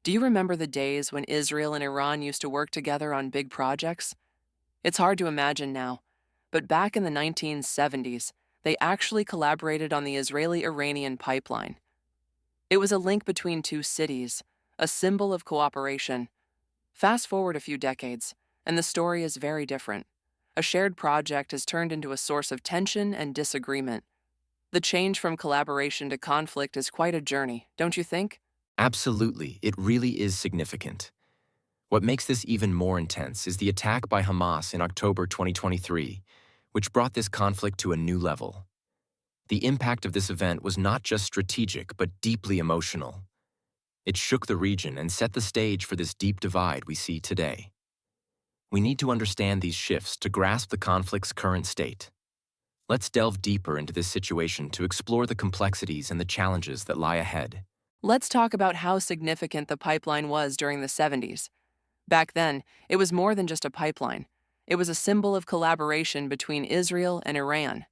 Do you remember the days when Israel and Iran used to work together on big projects? It's hard to imagine now, but back in the 1970s, they actually collaborated on the Israeli-Iranian pipeline. It was a link between two cities, a symbol of cooperation. Fast forward a few decades, and the story is very different. A shared project has turned into a source of tension and disagreement. The change from collaboration to conflict is quite a journey, don't you think? Absolutely, it really is significant. What makes this even more intense is the attack by Hamas in October 2023, which brought this conflict to a new level. The impact of this event was not just strategic, but deeply emotional. It shook the region and set the stage for this deep divide we see today. We need to understand these shifts to grasp the conflict's current state. Let's delve deeper into this situation to explore the complexities and the challenges that lie ahead. Let's talk about how significant the pipeline was during the 70s. Back then, it was more than just a pipeline. It was a symbol of collaboration between Israel and Iran.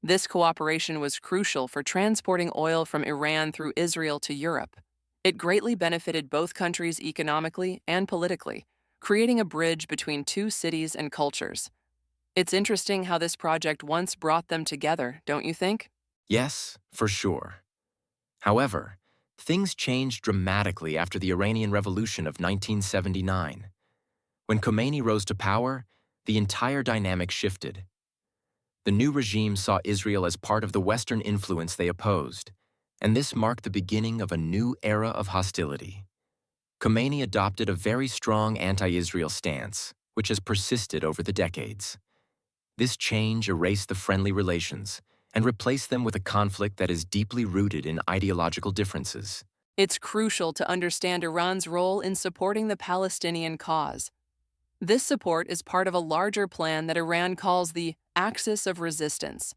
This cooperation was crucial for transporting oil from Iran through Israel to Europe. It greatly benefited both countries economically and politically, creating a bridge between two cities and cultures. It's interesting how this project once brought them together, don't you think? Yes, for sure. However, things changed dramatically after the Iranian Revolution of 1979. When Khomeini rose to power, the entire dynamic shifted. The new regime saw Israel as part of the Western influence they opposed, and this marked the beginning of a new era of hostility. Khomeini adopted a very strong anti-Israel stance, which has persisted over the decades. This change erased the friendly relations and replaced them with a conflict that is deeply rooted in ideological differences. It's crucial to understand Iran's role in supporting the Palestinian cause. This support is part of a larger plan that Iran calls the axis of resistance.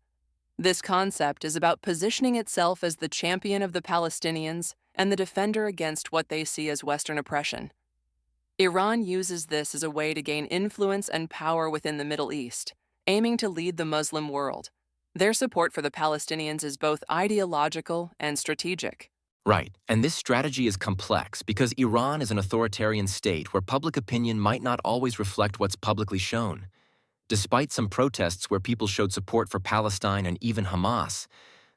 This concept is about positioning itself as the champion of the Palestinians and the defender against what they see as Western oppression. Iran uses this as a way to gain influence and power within the Middle East, aiming to lead the Muslim world. Their support for the Palestinians is both ideological and strategic. Right, and this strategy is complex because Iran is an authoritarian state where public opinion might not always reflect what's publicly shown. Despite some protests where people showed support for Palestine and even Hamas,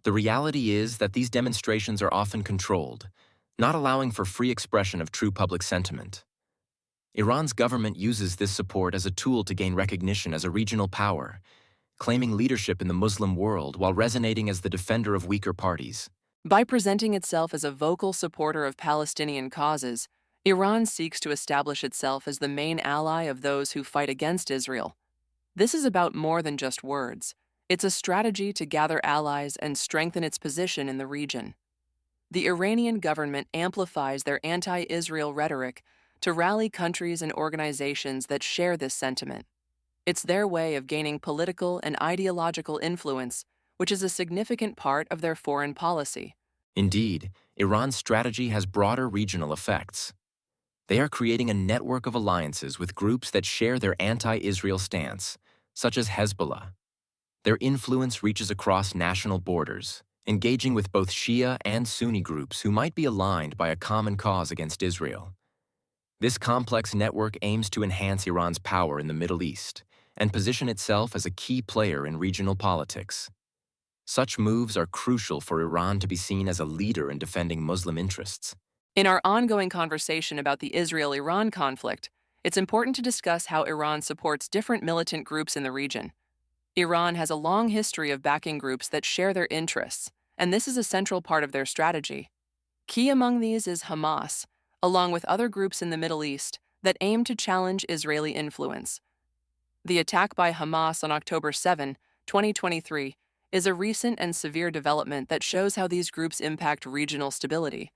the reality is that these demonstrations are often controlled, not allowing for free expression of true public sentiment. Iran's government uses this support as a tool to gain recognition as a regional power, claiming leadership in the Muslim world while resonating as the defender of weaker parties. By presenting itself as a vocal supporter of Palestinian causes, Iran seeks to establish itself as the main ally of those who fight against Israel. This is about more than just words. It's a strategy to gather allies and strengthen its position in the region. The Iranian government amplifies their anti-Israel rhetoric to rally countries and organizations that share this sentiment. It's their way of gaining political and ideological influence, which is a significant part of their foreign policy. Indeed, Iran's strategy has broader regional effects. They are creating a network of alliances with groups that share their anti-Israel stance, such as Hezbollah. Their influence reaches across national borders, engaging with both Shia and Sunni groups who might be aligned by a common cause against Israel. This complex network aims to enhance Iran's power in the Middle East and position itself as a key player in regional politics. Such moves are crucial for Iran to be seen as a leader in defending Muslim interests. In our ongoing conversation about the Israel-Iran conflict, it's important to discuss how Iran supports different militant groups in the region. Iran has a long history of backing groups that share their interests, and this is a central part of their strategy. Key among these is Hamas, along with other groups in the Middle East that aim to challenge Israeli influence. The attack by Hamas on October 7, 2023, is a recent and severe development that shows how these groups impact regional stability.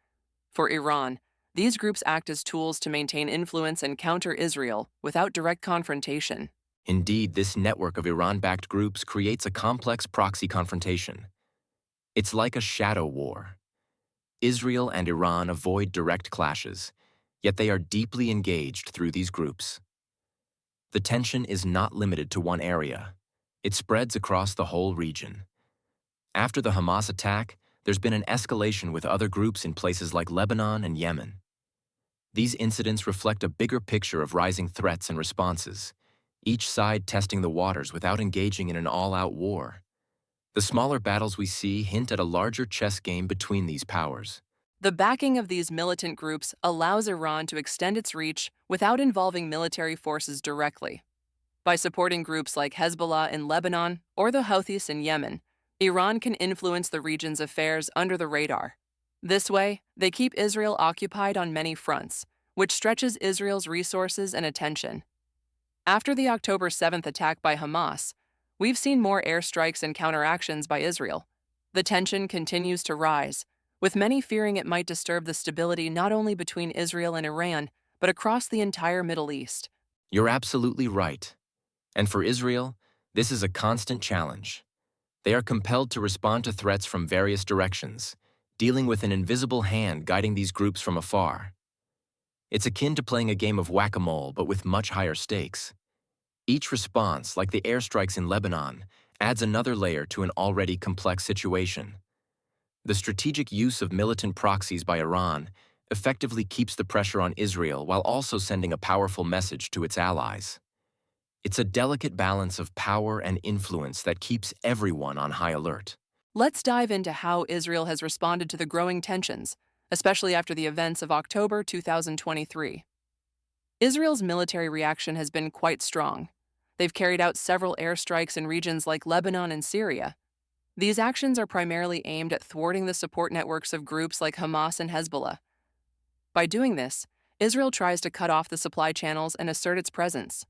For Iran, these groups act as tools to maintain influence and counter Israel without direct confrontation. Indeed, this network of Iran-backed groups creates a complex proxy confrontation. It's like a shadow war. Israel and Iran avoid direct clashes, yet they are deeply engaged through these groups. The tension is not limited to one area. It spreads across the whole region. After the Hamas attack, there's been an escalation with other groups in places like Lebanon and Yemen. These incidents reflect a bigger picture of rising threats and responses, each side testing the waters without engaging in an all-out war. The smaller battles we see hint at a larger chess game between these powers. The backing of these militant groups allows Iran to extend its reach without involving military forces directly. By supporting groups like Hezbollah in Lebanon or the Houthis in Yemen, Iran can influence the region's affairs under the radar. This way, they keep Israel occupied on many fronts, which stretches Israel's resources and attention. After the October 7th attack by Hamas, we've seen more airstrikes and counteractions by Israel. The tension continues to rise, with many fearing it might disturb the stability not only between Israel and Iran, but across the entire Middle East. You're absolutely right. And for Israel, this is a constant challenge. They are compelled to respond to threats from various directions, dealing with an invisible hand guiding these groups from afar. It's akin to playing a game of whack-a-mole, but with much higher stakes. Each response, like the airstrikes in Lebanon, adds another layer to an already complex situation. The strategic use of militant proxies by Iran effectively keeps the pressure on Israel while also sending a powerful message to its allies. It's a delicate balance of power and influence that keeps everyone on high alert. Let's dive into how Israel has responded to the growing tensions, especially after the events of October 2023. Israel's military reaction has been quite strong. They've carried out several airstrikes in regions like Lebanon and Syria. These actions are primarily aimed at thwarting the support networks of groups like Hamas and Hezbollah. By doing this, Israel tries to cut off the supply channels and assert its presence.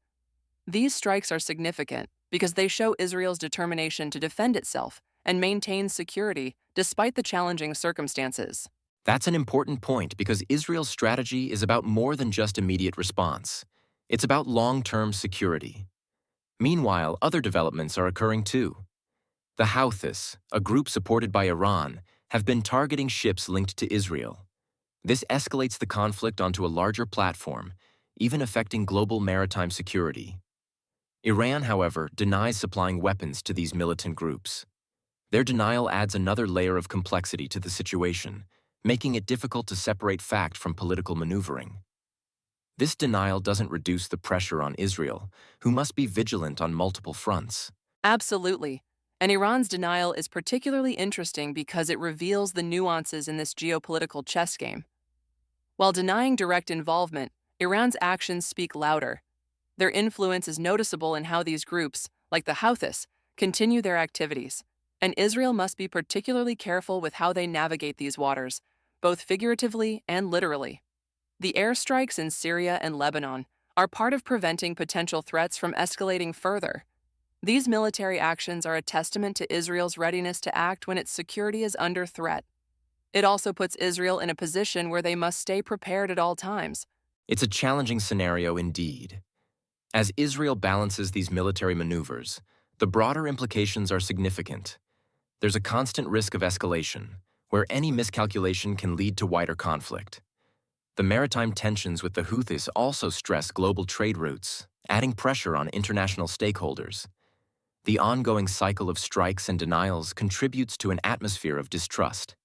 These strikes are significant because they show Israel's determination to defend itself and maintain security despite the challenging circumstances. That's an important point because Israel's strategy is about more than just immediate response. It's about long-term security. Meanwhile, other developments are occurring too. The Houthis, a group supported by Iran, have been targeting ships linked to Israel. This escalates the conflict onto a larger platform, even affecting global maritime security. Iran, however, denies supplying weapons to these militant groups. Their denial adds another layer of complexity to the situation, making it difficult to separate fact from political maneuvering. This denial doesn't reduce the pressure on Israel, who must be vigilant on multiple fronts. Absolutely. And Iran's denial is particularly interesting because it reveals the nuances in this geopolitical chess game. While denying direct involvement, Iran's actions speak louder. Their influence is noticeable in how these groups, like the Houthis, continue their activities, and Israel must be particularly careful with how they navigate these waters, both figuratively and literally. The airstrikes in Syria and Lebanon are part of preventing potential threats from escalating further. These military actions are a testament to Israel's readiness to act when its security is under threat. It also puts Israel in a position where they must stay prepared at all times. It's a challenging scenario indeed. As Israel balances these military maneuvers, the broader implications are significant. There's a constant risk of escalation, where any miscalculation can lead to wider conflict. The maritime tensions with the Houthis also stress global trade routes, adding pressure on international stakeholders. The ongoing cycle of strikes and denials contributes to an atmosphere of distrust.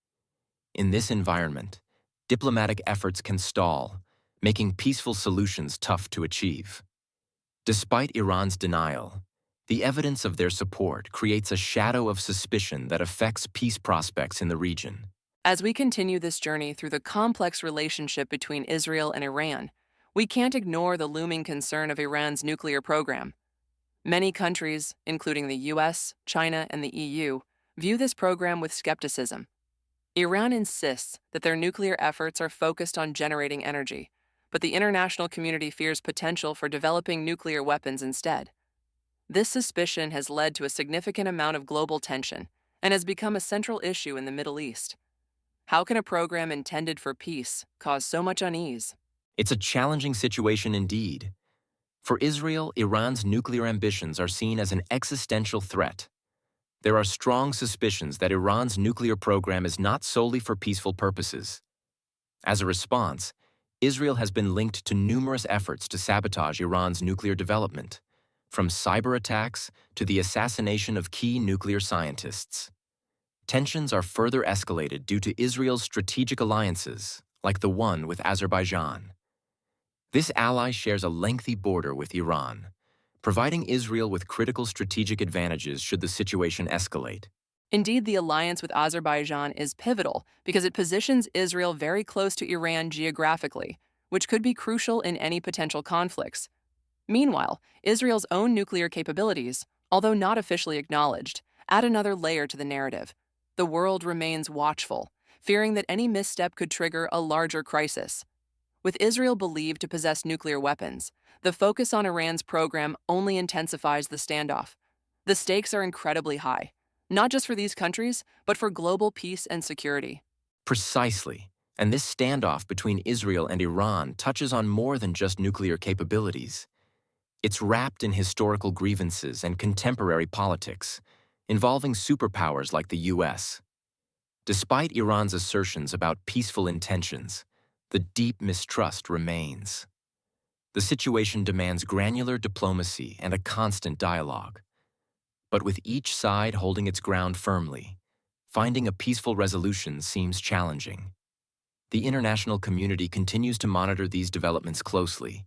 In this environment, diplomatic efforts can stall, making peaceful solutions tough to achieve. Despite Iran's denial, the evidence of their support creates a shadow of suspicion that affects peace prospects in the region. As we continue this journey through the complex relationship between Israel and Iran, we can't ignore the looming concern of Iran's nuclear program. Many countries, including the US, China, and the EU, view this program with skepticism. Iran insists that their nuclear efforts are focused on generating energy, but the international community fears potential for developing nuclear weapons instead. This suspicion has led to a significant amount of global tension and has become a central issue in the Middle East. How can a program intended for peace cause so much unease? It's a challenging situation indeed. For Israel, Iran's nuclear ambitions are seen as an existential threat. There are strong suspicions that Iran's nuclear program is not solely for peaceful purposes. As a response, Israel has been linked to numerous efforts to sabotage Iran's nuclear development, from cyber attacks to the assassination of key nuclear scientists. Tensions are further escalated due to Israel's strategic alliances, like the one with Azerbaijan. This ally shares a lengthy border with Iran, providing Israel with critical strategic advantages should the situation escalate. Indeed, the alliance with Azerbaijan is pivotal because it positions Israel very close to Iran geographically, which could be crucial in any potential conflicts. Meanwhile, Israel's own nuclear capabilities, although not officially acknowledged, add another layer to the narrative. The world remains watchful, fearing that any misstep could trigger a larger crisis. With Israel believed to possess nuclear weapons, the focus on Iran's program only intensifies the standoff. The stakes are incredibly high, not just for these countries, but for global peace and security. Precisely. And this standoff between Israel and Iran touches on more than just nuclear capabilities. It's wrapped in historical grievances and contemporary politics, involving superpowers like the US. Despite Iran's assertions about peaceful intentions, the deep mistrust remains. The situation demands granular diplomacy and a constant dialogue. But with each side holding its ground firmly, finding a peaceful resolution seems challenging. The international community continues to monitor these developments closely,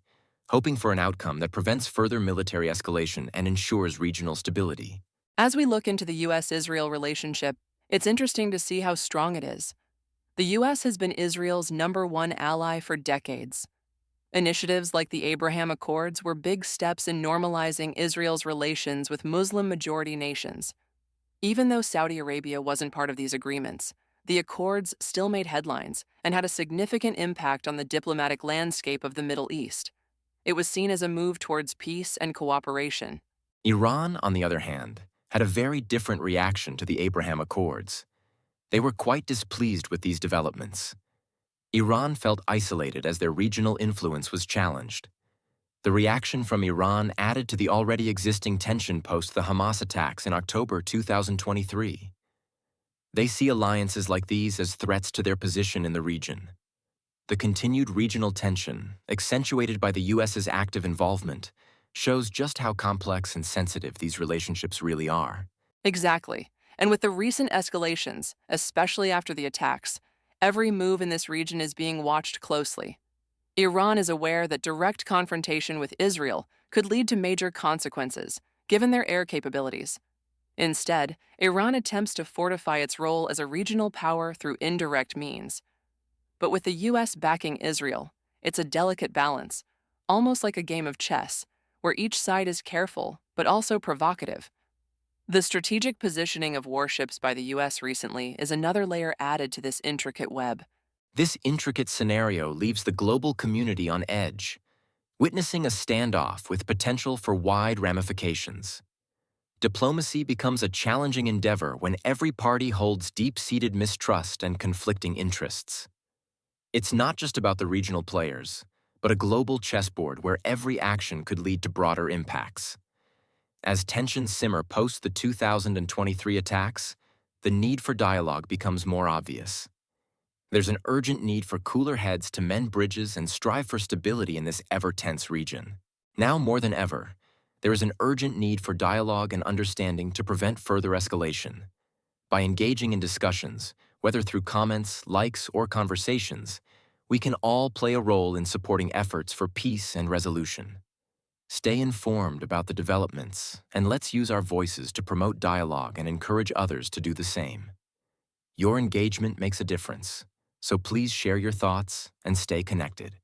hoping for an outcome that prevents further military escalation and ensures regional stability. As we look into the US Israel relationship, it's interesting to see how strong it is. The US has been Israel's #1 ally for decades. Initiatives like the Abraham Accords were big steps in normalizing Israel's relations with Muslim majority nations. Even though Saudi Arabia wasn't part of these agreements, the Accords still made headlines and had a significant impact on the diplomatic landscape of the Middle East. It was seen as a move towards peace and cooperation. Iran, on the other hand, had a very different reaction to the Abraham Accords. They were quite displeased with these developments. Iran felt isolated as their regional influence was challenged. The reaction from Iran added to the already existing tension post the Hamas attacks in October 2023. They see alliances like these as threats to their position in the region. The continued regional tension, accentuated by the US's active involvement, shows just how complex and sensitive these relationships really are. Exactly. And with the recent escalations, especially after the attacks, every move in this region is being watched closely. Iran is aware that direct confrontation with Israel could lead to major consequences, given their air capabilities. Instead, Iran attempts to fortify its role as a regional power through indirect means. But with the US backing Israel, it's a delicate balance, almost like a game of chess, where each side is careful but also provocative. The strategic positioning of warships by the US recently is another layer added to this intricate web. This intricate scenario leaves the global community on edge, witnessing a standoff with potential for wide ramifications. Diplomacy becomes a challenging endeavor when every party holds deep-seated mistrust and conflicting interests. It's not just about the regional players, but a global chessboard where every action could lead to broader impacts. As tensions simmer post the 2023 attacks, the need for dialogue becomes more obvious. There's an urgent need for cooler heads to mend bridges and strive for stability in this ever-tense region. Now more than ever, there is an urgent need for dialogue and understanding to prevent further escalation. By engaging in discussions, whether through comments, likes, or conversations, we can all play a role in supporting efforts for peace and resolution. Stay informed about the developments, and let's use our voices to promote dialogue and encourage others to do the same. Your engagement makes a difference, so please share your thoughts and stay connected.